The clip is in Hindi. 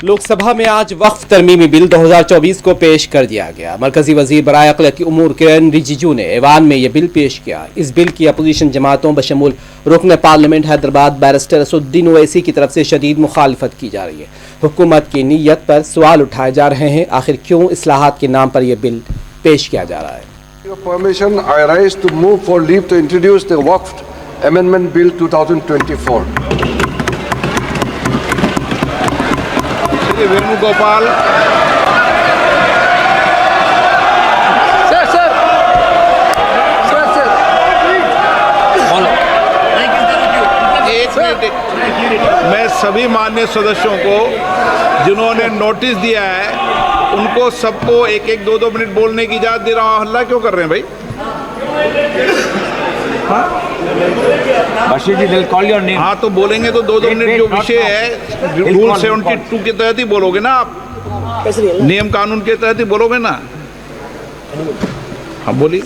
लोकसभा में आज वक्फ तरमीमी बिल 2024 को पेश कर दिया गया। मरकजी वजीर बराए अक़लियती उमूर किरण रिजिजू ने ऐवान में यह बिल पेश किया। इस बिल की अपोजिशन जमातों बशमूल रुकन पार्लियामेंट हैदराबाद बैरिस्टर असदुद्दीन ओवैसी की तरफ से शदीद मुखालफत की जा रही है। हुकूमत की नीयत पर सवाल उठाए जा रहे हैं, आखिर क्यों इस्लाहात के नाम पर यह बिल पेश किया जा रहा है। Your permission, I rise to move for leave to introduce the Waqf Amendment Bill 2024. Shri Venugopal एक मिनट, मैं सभी माननीय सदस्यों को जिन्होंने नोटिस दिया है उनको सबको एक एक दो मिनट बोलने की इजाजत दे रहा हूँ। हल्ला क्यों कर रहे हैं भाई? बशीर जी, they'll call your name. हाँ तो बोलेंगे तो दो मिनट जो विषय है रूल 72 के तहत ही बोलोगे ना आप, नियम कानून के तहत ही बोलोगे ना। हाँ बोलिए।